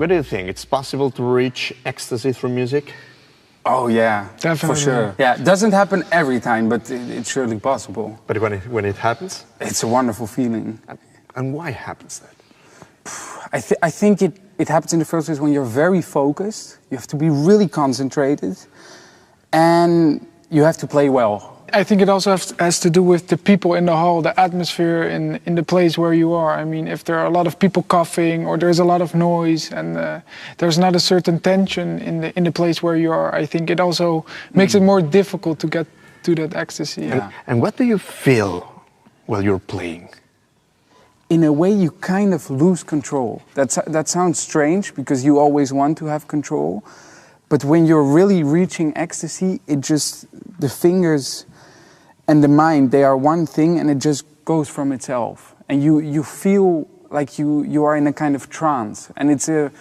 What do you think? It's possible to reach ecstasy through music? Oh yeah, definitely. For sure. Yeah, it doesn't happen every time, but it's surely possible. But when it happens? It's a wonderful feeling. And why happens that? I think it happens in the first place when you're very focused. You have to be really concentrated. And you have to play well. I think it also has to do with the people in the hall, the atmosphere in the place where you are. I mean, if there are a lot of people coughing or there's a lot of noise and there's not a certain tension in the place where you are, I think it also makes it more difficult to get to that ecstasy. Yeah. And what do you feel while you're playing? In a way, you kind of lose control. That sounds strange because you always want to have control. But when you're really reaching ecstasy, the fingers and the mind, they are one thing and it just goes from itself. And you feel like you are in a kind of trance. And it's a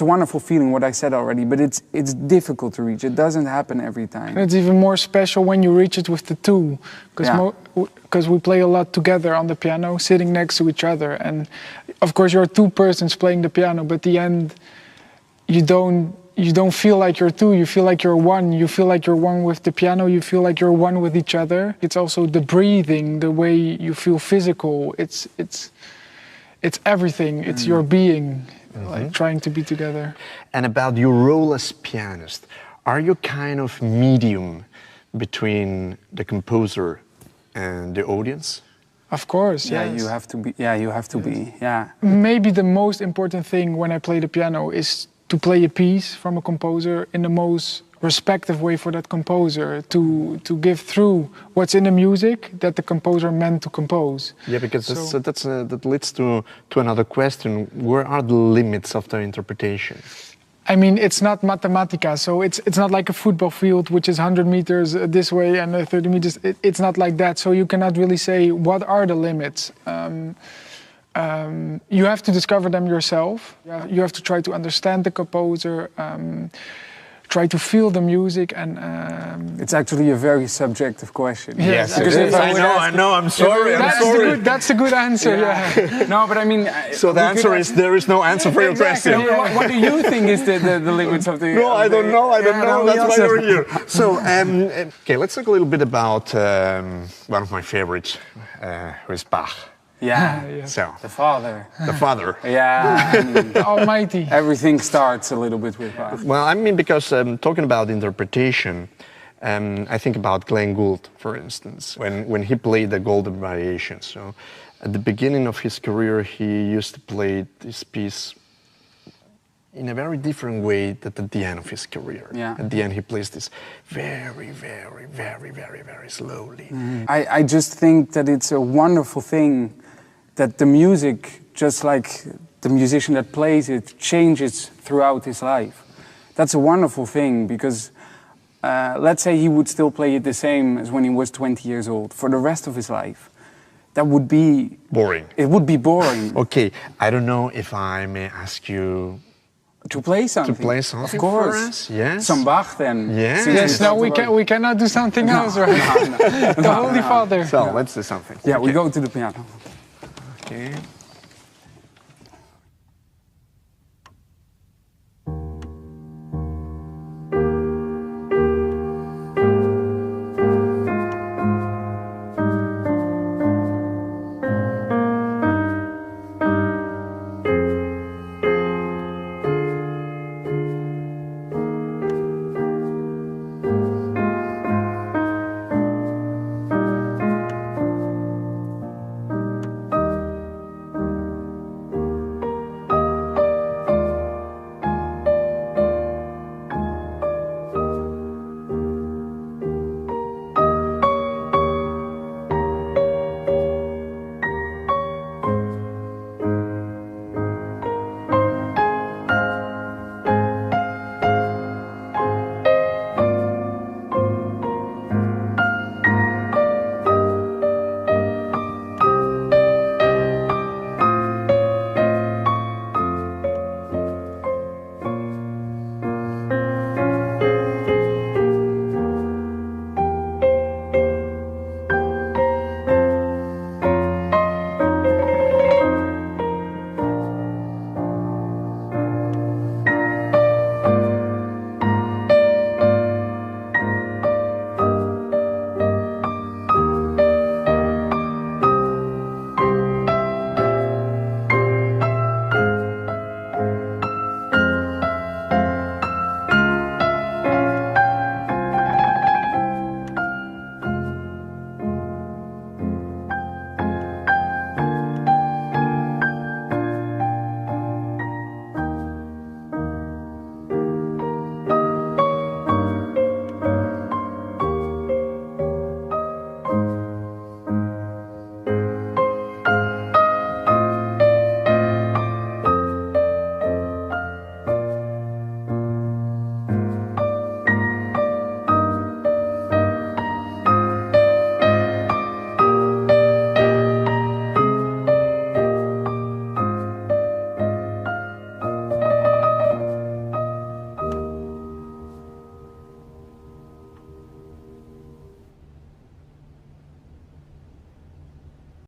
wonderful feeling, what I said already, but it's difficult to reach. It doesn't happen every time. And it's even more special when you reach it with the two. Because we play a lot together on the piano, sitting next to each other. And of course you're two persons playing the piano, but at the end you don't feel like you're two, you feel like you're one. You feel like you're one with the piano, you feel like you're one with each other. It's also the breathing, the way you feel physical. It's everything, it's your being, like trying to be together. And about your role as pianist, are you kind of medium between the composer and the audience? Of course, yeah, yes. you have to be. Yeah, you have to be. Yeah. Maybe the most important thing when I play the piano is to play a piece from a composer in the most respectful way for that composer, to give through what's in the music that the composer meant to compose. Yeah, because that leads to another question. Where are the limits of the interpretation? I mean, it's not mathematica, so it's not like a football field which is 100 meters this way and 30 meters. It's not like that, so you cannot really say what are the limits. You have to discover them yourself. You have to try to understand the composer, try to feel the music, and it's actually a very subjective question. Yes, it is. I know. I'm sorry. That's a good answer. Yeah. No, but I mean. So the answer is there is no answer for your question. What do you think is the limits of the? No, I don't know. That's why you're here. So, okay, let's talk a little bit about one of my favorites, who is Bach. Yeah. So the father. The father. Yeah. The Almighty. Everything starts a little bit with Bach. Well, I mean, because talking about interpretation, I think about Glenn Gould, for instance, when he played the Golden Variations. So, at the beginning of his career, he used to play this piece in a very different way than at the end of his career. Yeah. At the end, he plays this very, very, very, very, very slowly. Mm-hmm. I just think that it's a wonderful thing that the music, just like the musician that plays it, changes throughout his life. That's a wonderful thing because let's say he would still play it the same as when he was 20 years old for the rest of his life. That would be... boring. It would be boring. Okay, I don't know if I may ask you... To play something. To play something of course. For us? Yes. Some Bach then. Yes. Yes, no, we cannot do something else, right? The Holy Father. So, let's do something. Yeah, we go to the piano. Okay.